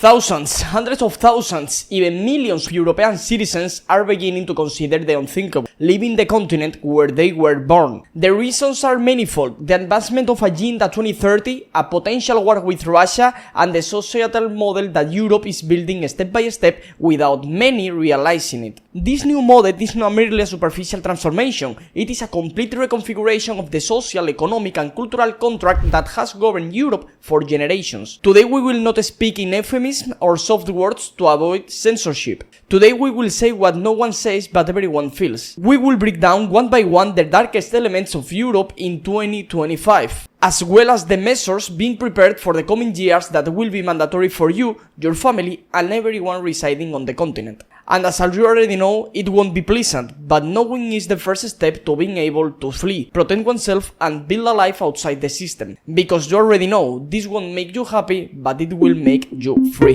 Thousands, hundreds of thousands, even millions of European citizens are beginning to consider the unthinkable, leaving the continent where they were born. The reasons are manifold: the advancement of Agenda 2030, a potential war with Russia, and the societal model that Europe is building step by step without many realizing it. This new model is not merely a superficial transformation, it is a complete reconfiguration of the social, economic and cultural contract that has governed Europe for generations. Today we will not speak in euphemism or soft words to avoid censorship. Today we will say what no one says but everyone feels. We will break down one by one the darkest elements of Europe in 2025, as well as the measures being prepared for the coming years that will be mandatory for you, your family and everyone residing on the continent. And as you already know, it won't be pleasant, but knowing is the first step to being able to flee, protect oneself and build a life outside the system. Because you already know, this won't make you happy, but it will make you free.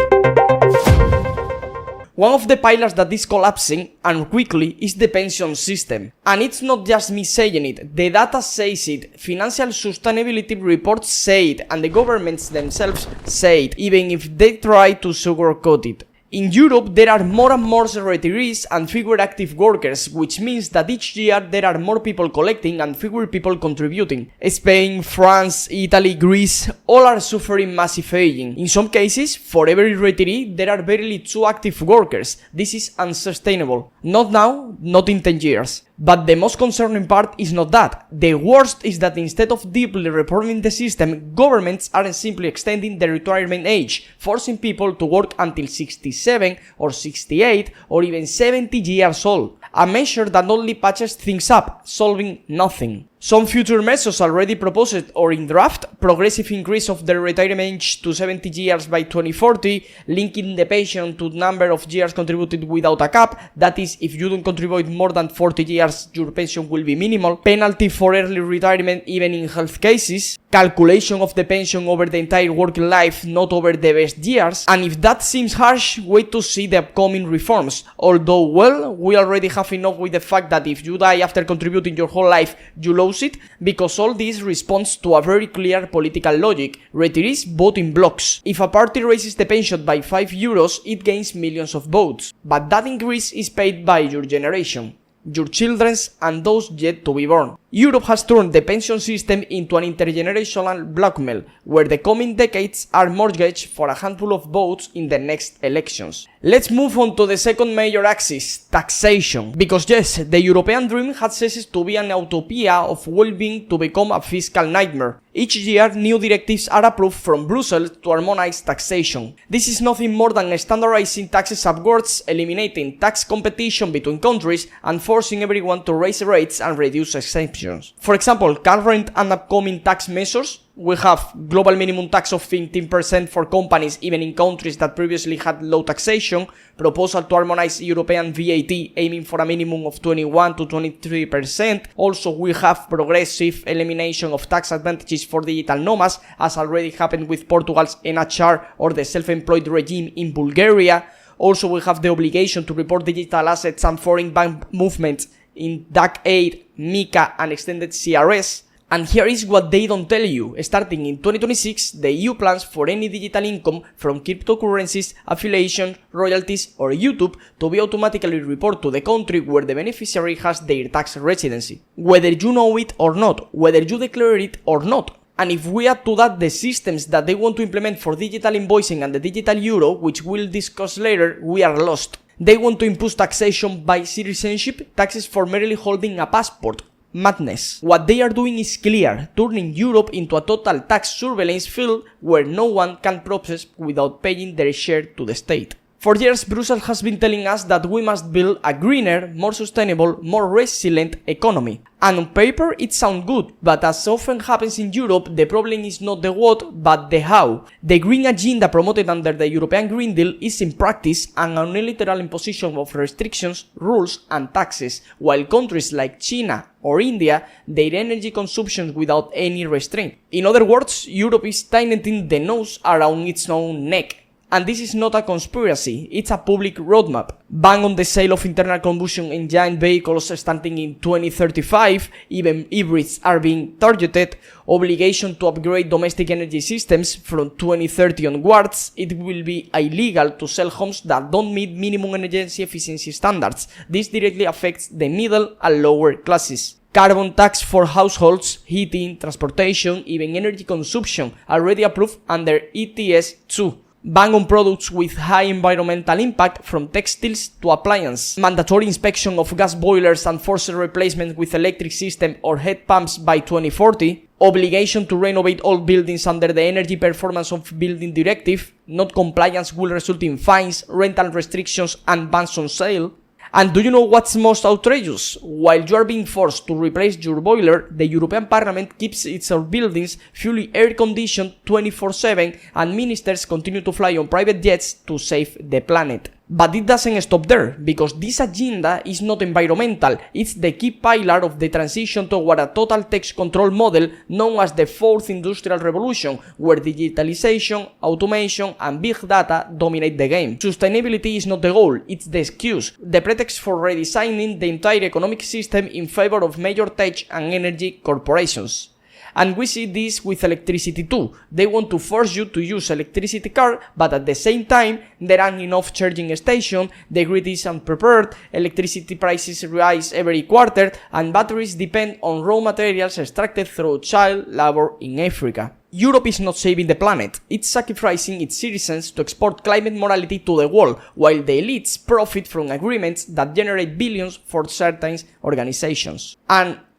One of the pillars that is collapsing, and quickly, is the pension system. And it's not just me saying it, the data says it, financial sustainability reports say it, and the governments themselves say it, even if they try to sugarcoat it. In Europe, there are more and more retirees and fewer active workers, which means that each year there are more people collecting and fewer people contributing. Spain, France, Italy, Greece, all are suffering massive aging. In some cases, for every retiree, there are barely 2 active workers. This is unsustainable. Not now, not in 10 years. But the most concerning part is not that. The worst is that instead of deeply reforming the system, governments are simply extending the retirement age, forcing people to work until 67 or 68 or even 70 years old. A measure that only patches things up, solving nothing. Some future measures already proposed or in draft: progressive increase of the retirement age to 70 years by 2040, linking the pension to number of years contributed without a cap, that is, if you don't contribute more than 40 years, your pension will be minimal, penalty for early retirement even in health cases, calculation of the pension over the entire working life, not over the best years, and if that seems harsh, wait to see the upcoming reforms, although, well, we already have enough with the fact that if you die after contributing your whole life, you lose it, because all this responds to a very clear political logic. Retirees vote in blocks. If a party raises the pension by €5, it gains millions of votes. But that increase is paid by your generation, your children's and those yet to be born. Europe has turned the pension system into an intergenerational blackmail, where the coming decades are mortgaged for a handful of votes in the next elections. Let's move on to the second major axis, taxation. Because yes, the European dream has ceased to be an utopia of well-being to become a fiscal nightmare. Each year, new directives are approved from Brussels to harmonize taxation. This is nothing more than standardizing taxes upwards, eliminating tax competition between countries, and forcing everyone to raise rates and reduce exemptions. For example, current and upcoming tax measures: we have global minimum tax of 15% for companies even in countries that previously had low taxation, proposal to harmonize European VAT aiming for a minimum of 21 to 23%. Also, we have progressive elimination of tax advantages for digital nomads, as already happened with Portugal's NHR or the self-employed regime in Bulgaria. Also, we have the obligation to report digital assets and foreign bank movements in DAC 8, MiCA and extended CRS. And here is what they don't tell you. Starting in 2026, the EU plans for any digital income from cryptocurrencies, affiliation, royalties or YouTube to be automatically reported to the country where the beneficiary has their tax residency, whether you know it or not, whether you declare it or not. And if we add to that the systems that they want to implement for digital invoicing and the digital euro, which we'll discuss later, we are lost. They want to impose taxation by citizenship, taxes for merely holding a passport. Madness. What they are doing is clear, turning Europe into a total tax surveillance field where no one can process without paying their share to the state. For years, Brussels has been telling us that we must build a greener, more sustainable, more resilient economy. And on paper, it sounds good, but as often happens in Europe, the problem is not the what, but the how. The green agenda promoted under the European Green Deal is in practice an unilateral imposition of restrictions, rules and taxes, while countries like China or India, their energy consumption without any restraint. In other words, Europe is tightening the noose around its own neck. And this is not a conspiracy, it's a public roadmap. Ban on the sale of internal combustion engine vehicles starting in 2035, even hybrids are being targeted. Obligation to upgrade domestic energy systems from 2030 onwards. It will be illegal to sell homes that don't meet minimum energy efficiency standards. This directly affects the middle and lower classes. Carbon tax for households, heating, transportation, even energy consumption, already approved under ETS 2. Ban on products with high environmental impact from textiles to appliances. Mandatory inspection of gas boilers and forced replacement with electric system or heat pumps by 2040. Obligation to renovate all buildings under the Energy Performance of Building Directive. Not compliance will result in fines, rental restrictions and bans on sale. And do you know what's most outrageous? While you are being forced to replace your boiler, the European Parliament keeps its buildings fully air-conditioned 24/7 and ministers continue to fly on private jets to save the planet. But it doesn't stop there, because this agenda is not environmental, it's the key pillar of the transition toward a total tax control model known as the Fourth Industrial Revolution, where digitalization, automation and big data dominate the game. Sustainability is not the goal, it's the excuse, the pretext for redesigning the entire economic system in favor of major tech and energy corporations. And we see this with electricity too. They want to force you to use electricity car, but at the same time, there aren't enough charging stations, the grid is unprepared, electricity prices rise every quarter, and batteries depend on raw materials extracted through child labor in Africa. Europe is not saving the planet, it's sacrificing its citizens to export climate morality to the world, while the elites profit from agreements that generate billions for certain organizations.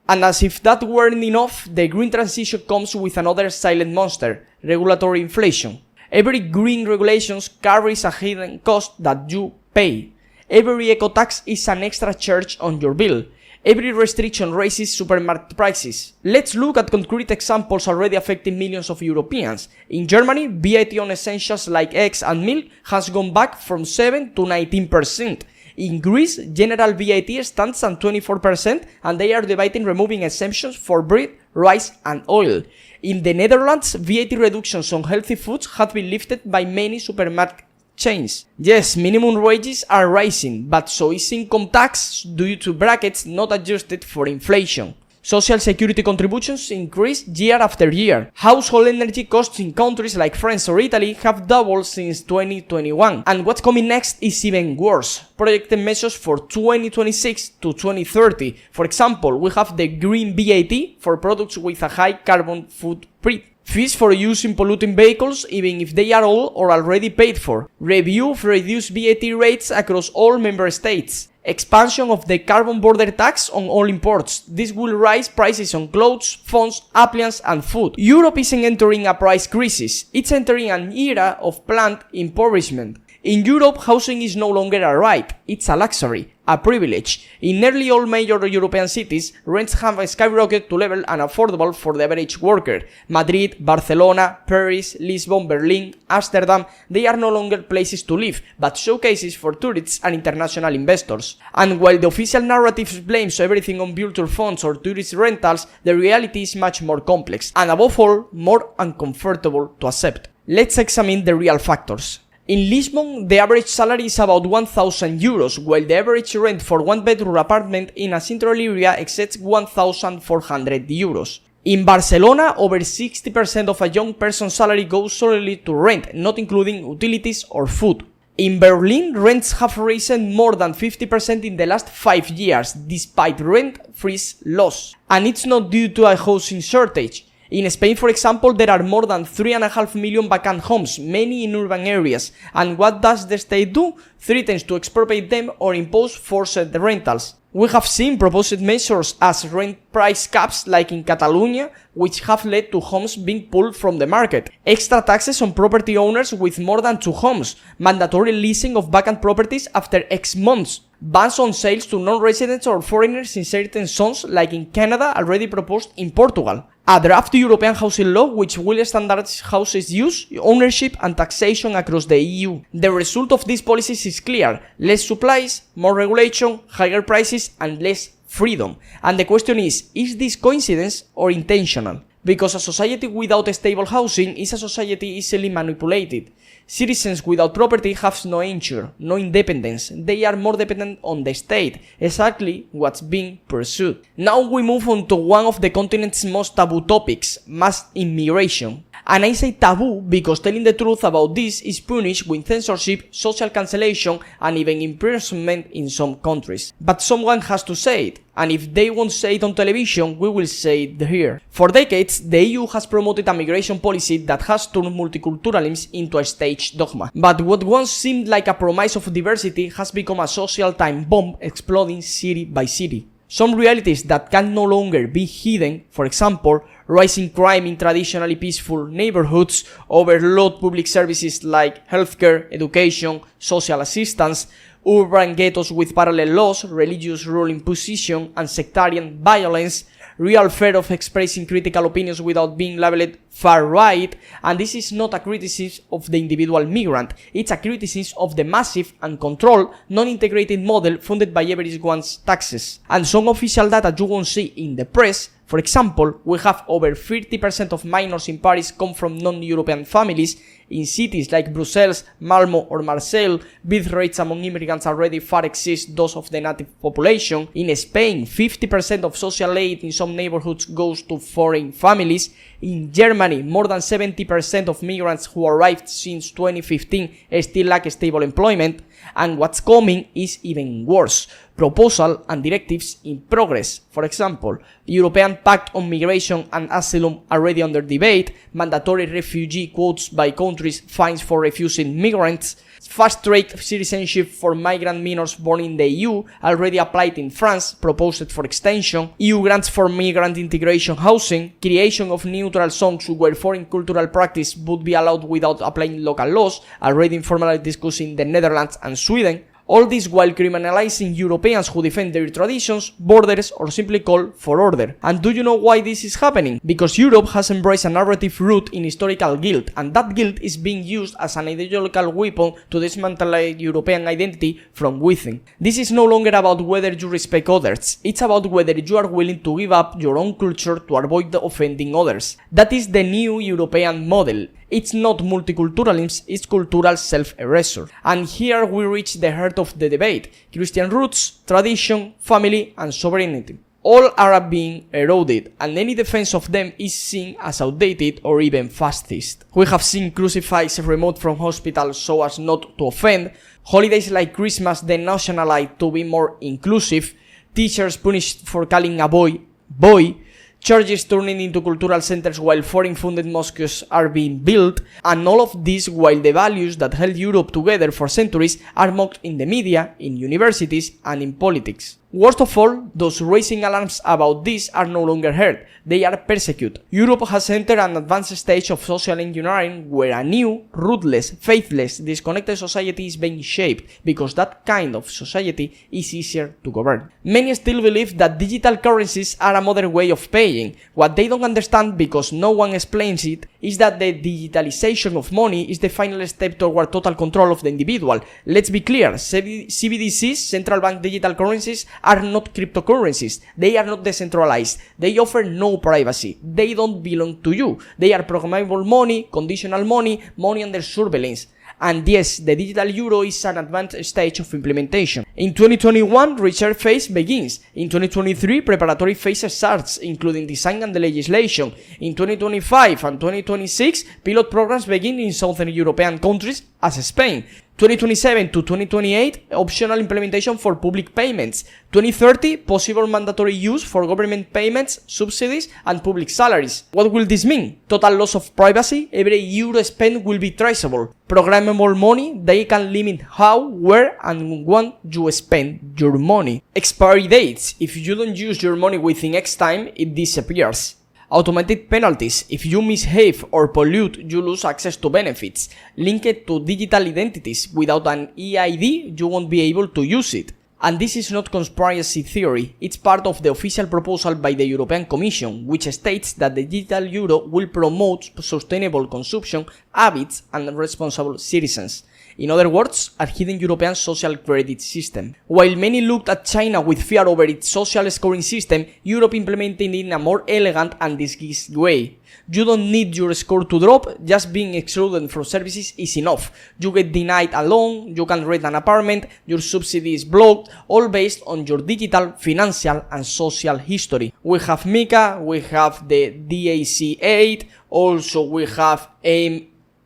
And as if that weren't enough, the green transition comes with another silent monster, regulatory inflation. Every green regulation carries a hidden cost that you pay. Every eco-tax is an extra charge on your bill. Every restriction raises supermarket prices. Let's look at concrete examples already affecting millions of Europeans. In Germany, VAT on essentials like eggs and milk has gone back from 7 to 19%. In Greece, general VAT stands at 24% and they are debating removing exemptions for bread, rice and oil. In the Netherlands, VAT reductions on healthy foods have been lifted by many supermarket chains. Yes, minimum wages are rising, but so is income tax due to brackets not adjusted for inflation. Social security contributions increase year after year. Household energy costs in countries like France or Italy have doubled since 2021. And what's coming next is even worse. Projected measures for 2026 to 2030. For example, we have the green VAT for products with a high carbon footprint. Fees for using polluting vehicles even if they are all or already paid for. Review of reduced VAT rates across all member states. Expansion of the carbon border tax on all imports. This will raise prices on clothes, phones, appliances and food. Europe isn't entering a price crisis, it's entering an era of planned impoverishment. In Europe, housing is no longer a right, it's a luxury, a privilege. In nearly all major European cities, rents have skyrocketed to level unaffordable for the average worker. Madrid, Barcelona, Paris, Lisbon, Berlin, Amsterdam, they are no longer places to live, but showcases for tourists and international investors. And while the official narrative blames everything on virtual funds or tourist rentals, the reality is much more complex, and above all, more uncomfortable to accept. Let's examine the real factors. In Lisbon, the average salary is about 1,000 euros, while the average rent for one-bedroom apartment in a central area exceeds 1,400 euros. In Barcelona, over 60% of a young person's salary goes solely to rent, not including utilities or food. In Berlin, rents have risen more than 50% in the last 5 years, despite rent freeze laws. And it's not due to a housing shortage. In Spain, for example, there are more than 3.5 million vacant homes, many in urban areas. And what does the state do? Threatens to expropriate them or impose forced rentals. We have seen proposed measures as rent price caps like in Catalonia, which have led to homes being pulled from the market. Extra taxes on property owners with more than 2 homes. Mandatory leasing of vacant properties after X months. Bans on sales to non-residents or foreigners in certain zones like in Canada already proposed in Portugal. A draft European housing law which will standardize houses use, ownership and taxation across the EU. The result of these policies is clear: less supplies, more regulation, higher prices and less freedom. And the question is this coincidence or intentional? Because a society without stable housing is a society easily manipulated. Citizens without property have no nature, no independence. They are more dependent on the state, exactly what's being pursued. Now we move on to one of the continent's most taboo topics, mass immigration. And I say taboo because telling the truth about this is punished with censorship, social cancellation, and even imprisonment in some countries. But someone has to say it, and if they won't say it on television, we will say it here. For decades, the EU has promoted a migration policy that has turned multiculturalism into a stage dogma. But what once seemed like a promise of diversity has become a social time bomb exploding city by city. Some realities that can no longer be hidden, for example, rising crime in traditionally peaceful neighborhoods, overload public services like healthcare, education, social assistance, urban ghettos with parallel laws, religious rule imposition, and sectarian violence, real fear of expressing critical opinions without being labeled far-right, and this is not a criticism of the individual migrant, it's a criticism of the massive and controlled, non-integrated model funded by everyone's taxes. And some official data you won't see in the press. For example, we have over 30% of minors in Paris come from non-European families. In cities like Brussels, Malmo or Marseille, birth rates among immigrants already far exceed those of the native population. In Spain, 50% of social aid in some neighborhoods goes to foreign families. In Germany, more than 70% of migrants who arrived since 2015 still lack stable employment. And what's coming is even worse. Proposal and directives in progress. For example, European Pact on Migration and Asylum already under debate, mandatory refugee quotas by countries, fines for refusing migrants, fast-track citizenship for migrant minors born in the EU, already applied in France, proposed for extension, EU grants for migrant integration housing, creation of neutral zones where foreign cultural practice would be allowed without applying local laws, already informally discussed in the Netherlands and Sweden. All this while criminalizing Europeans who defend their traditions, borders, or simply call for order. And do you know why this is happening? Because Europe has embraced a narrative root in historical guilt, and that guilt is being used as an ideological weapon to dismantle European identity from within. This is no longer about whether you respect others, it's about whether you are willing to give up your own culture to avoid offending others. That is the new European model. It's not multiculturalism, it's cultural self-erasure. And here we reach the heart of the debate. Christian roots, tradition, family, and sovereignty. All are being eroded, and any defense of them is seen as outdated or even fascist. We have seen crucifixes removed from hospitals so as not to offend, holidays like Christmas denationalized to be more inclusive, teachers punished for calling a boy, boy, churches turning into cultural centers while foreign-funded mosques are being built, and all of this while the values that held Europe together for centuries are mocked in the media, in universities, and in politics. Worst of all, those raising alarms about this are no longer heard, they are persecuted. Europe has entered an advanced stage of social engineering where a new, ruthless, faithless, disconnected society is being shaped, because that kind of society is easier to govern. Many still believe that digital currencies are a modern way of paying. What they don't understand, because no one explains it, is that the digitalization of money is the final step toward total control of the individual. Let's be clear, CBDCs, central bank digital currencies, are not cryptocurrencies. They are not decentralized. They offer no privacy. They don't belong to you. They are programmable money, conditional money, money under surveillance. And yes, the digital euro is an advanced stage of implementation. In 2021, research phase begins. In 2023, preparatory phase starts, including design and the legislation. In 2025 and 2026, pilot programs begin in southern European countries as Spain. 2027 to 2028, optional implementation for public payments. 2030, possible mandatory use for government payments, subsidies, and public salaries. What will this mean? Total loss of privacy, every euro spent will be traceable. Programmable money, they can limit how, where, and when you spend your money. Expiry dates, if you don't use your money within X time, it disappears. Automated penalties, if you misbehave or pollute, you lose access to benefits. Linked to digital identities, without an EID, you won't be able to use it. And this is not conspiracy theory, it's part of the official proposal by the European Commission, which states that the digital euro will promote sustainable consumption habits and responsible citizens. In other words, a hidden European social credit system. While many looked at China with fear over its social scoring system, Europe implemented it in a more elegant and disguised way. You don't need your score to drop, just being excluded from services is enough. You get denied a loan, you can rent an apartment, your subsidy is blocked, all based on your digital, financial and social history. We have MiCA, we have the DAC8, also we have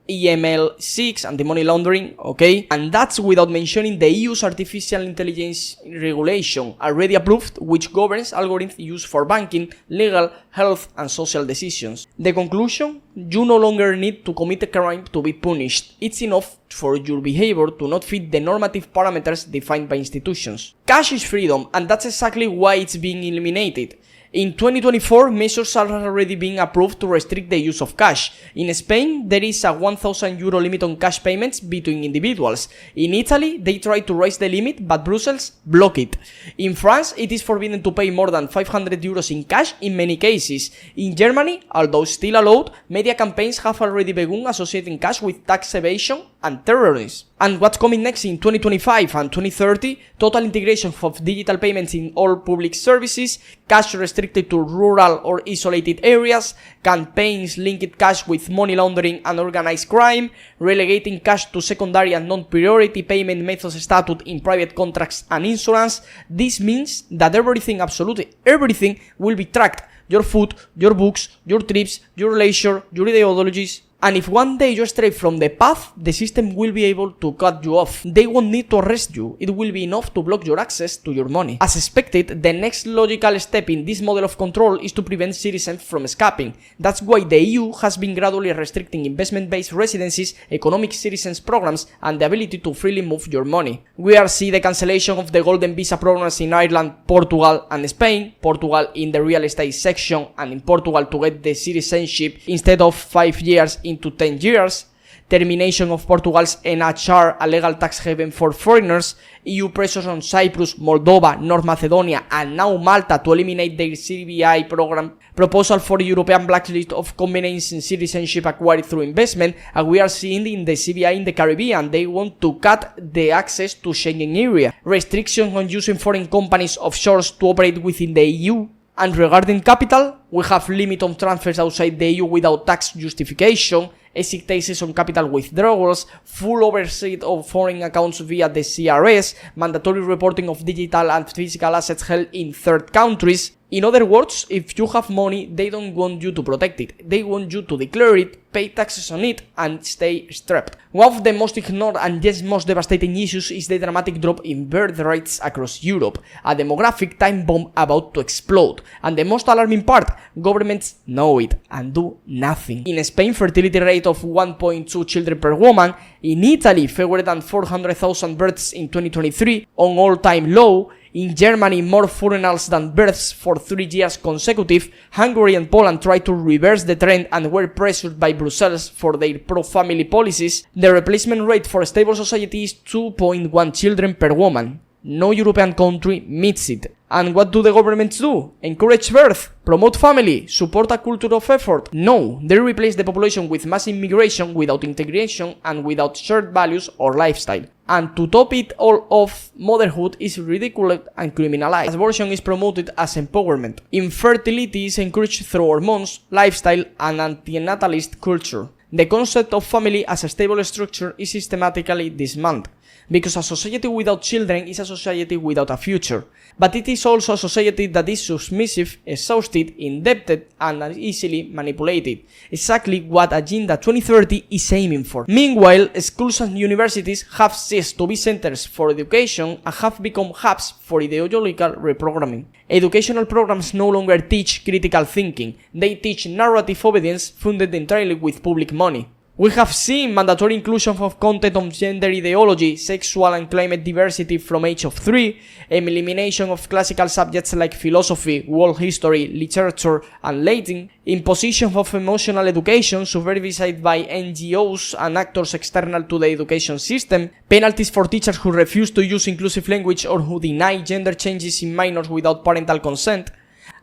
EML6, anti-money laundering, okay? And that's without mentioning the EU's artificial intelligence regulation, already approved, which governs algorithms used for banking, legal, health and social decisions. The conclusion? You no longer need to commit a crime to be punished. It's enough for your behavior to not fit the normative parameters defined by institutions. Cash is freedom, and that's exactly why it's being eliminated. In 2024, measures are already being approved to restrict the use of cash. In Spain, there is a €1,000 limit on cash payments between individuals. In Italy, they try to raise the limit, but Brussels block it. In France, it is forbidden to pay more than €500 in cash in many cases. In Germany, although still allowed, media campaigns have already begun associating cash with tax evasion and terrorism. And what's coming next in 2025 and 2030? Total integration of digital payments in all public services, cash restricted to rural or isolated areas, campaigns linked cash with money laundering and organized crime, relegating cash to secondary and non-priority payment methods status in private contracts and insurance. This means that everything, absolutely everything, will be tracked. Your food, your books, your trips, your leisure, your ideologies. And if one day you stray from the path, the system will be able to cut you off. They won't need to arrest you, it will be enough to block your access to your money. As expected, the next logical step in this model of control is to prevent citizens from escaping. That's why the EU has been gradually restricting investment-based residencies, economic citizens programs, and the ability to freely move your money. We are seeing the cancellation of the golden visa programs in Ireland, Portugal, and Spain. Portugal in the real estate section, and in Portugal to get the citizenship instead of 5 years into 10 years, termination of Portugal's NHR, a legal tax haven for foreigners, EU pressures on Cyprus, Moldova, North Macedonia, and now Malta to eliminate their CBI program, proposal for a European blacklist of combination citizenship acquired through investment, and we are seeing in the CBI in the Caribbean, they want to cut the access to Schengen area, restrictions on using foreign companies offshores to operate within the EU. And regarding capital, we have limit on transfers outside the EU without tax justification, exit taxes on capital withdrawals, full oversight of foreign accounts via the CRS, mandatory reporting of digital and physical assets held in third countries. In other words, if you have money, they don't want you to protect it. They want you to declare it, pay taxes on it, and stay strapped. One of the most ignored and yet most devastating issues is the dramatic drop in birth rates across Europe, a demographic time bomb about to explode. And the most alarming part, governments know it and do nothing. In Spain, fertility rate of 1.2 children per woman. In Italy, fewer than 400,000 births in 2023, on all-time low. In Germany, more funerals than births for 3 years consecutive. Hungary and Poland tried to reverse the trend and were pressured by Brussels for their pro-family policies. The replacement rate for a stable society is 2.1 children per woman. No European country meets it. And what do the governments do? Encourage birth? Promote family? Support a culture of effort? No, they replace the population with mass immigration without integration and without shared values or lifestyle. And to top it all off, motherhood is ridiculed and criminalized. Abortion is promoted as empowerment. Infertility is encouraged through hormones, lifestyle, and antinatalist culture. The concept of family as a stable structure is systematically dismantled, because a society without children is a society without a future. But it is also a society that is submissive, exhausted, indebted, and easily manipulated. Exactly what Agenda 2030 is aiming for. Meanwhile, schools and universities have ceased to be centers for education and have become hubs for ideological reprogramming. Educational programs no longer teach critical thinking, they teach narrative obedience funded entirely with public money. We have seen mandatory inclusion of content on gender ideology, sexual and climate diversity from age of 3, elimination of classical subjects like philosophy, world history, literature, and Latin, imposition of emotional education supervised by NGOs and actors external to the education system, penalties for teachers who refuse to use inclusive language or who deny gender changes in minors without parental consent,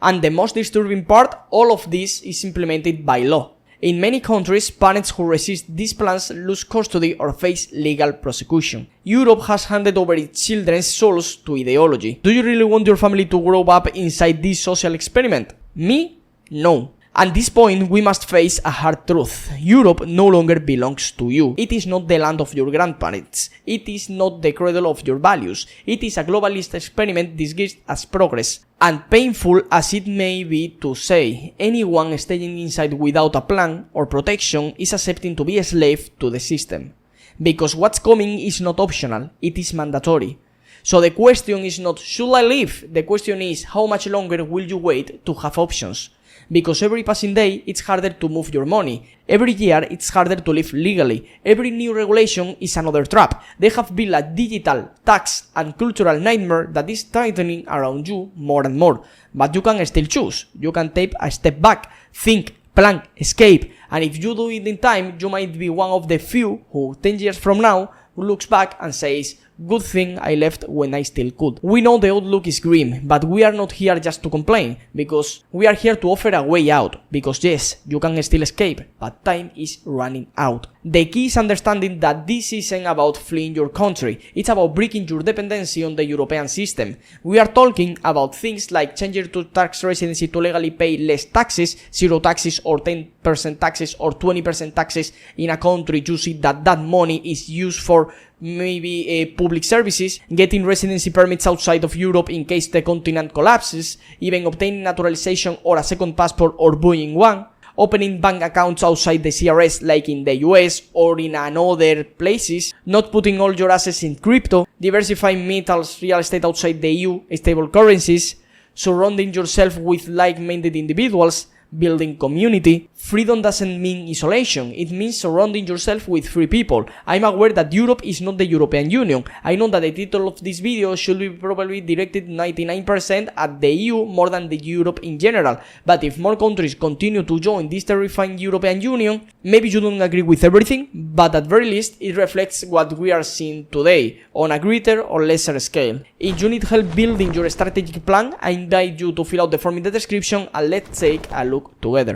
and the most disturbing part, all of this is implemented by law. In many countries, parents who resist these plans lose custody or face legal prosecution. Europe has handed over its children's souls to ideology. Do you really want your family to grow up inside this social experiment? Me? No. At this point, we must face a hard truth. Europe no longer belongs to you. It is not the land of your grandparents. It is not the cradle of your values. It is a globalist experiment disguised as progress. And painful as it may be to say, anyone staying inside without a plan or protection is accepting to be a slave to the system. Because what's coming is not optional, it is mandatory. So the question is not, should I leave? The question is, how much longer will you wait to have options? Because every passing day, it's harder to move your money. Every year, it's harder to live legally. Every new regulation is another trap. They have built a digital, tax, and cultural nightmare that is tightening around you more and more. But you can still choose. You can take a step back, think, plan, escape. And if you do it in time, you might be one of the few who, 10 years from now, looks back and says, good thing I left when I still could. We know the outlook is grim, but we are not here just to complain, because we are here to offer a way out, because yes, you can still escape, but time is running out. The key is understanding that this isn't about fleeing your country, it's about breaking your dependency on the European system. We are talking about things like changing to tax residency to legally pay less taxes, 0 taxes or 10% taxes or 20% taxes in a country you see that money is used for maybe public services, getting residency permits outside of Europe in case the continent collapses, even obtaining naturalization or a second passport or buying one, opening bank accounts outside the CRS like in the US or in other places, not putting all your assets in crypto, diversifying metals, real estate outside the EU, stable currencies, surrounding yourself with like-minded individuals, building community. Freedom doesn't mean isolation, it means surrounding yourself with free people. I'm aware that Europe is not the European Union. I know that the title of this video should be probably directed 99% at the EU more than the Europe in general, but if more countries continue to join this terrifying European Union, maybe you don't agree with everything, but at very least it reflects what we are seeing today, on a greater or lesser scale. If you need help building your strategic plan, I invite you to fill out the form in the description and let's take a look together.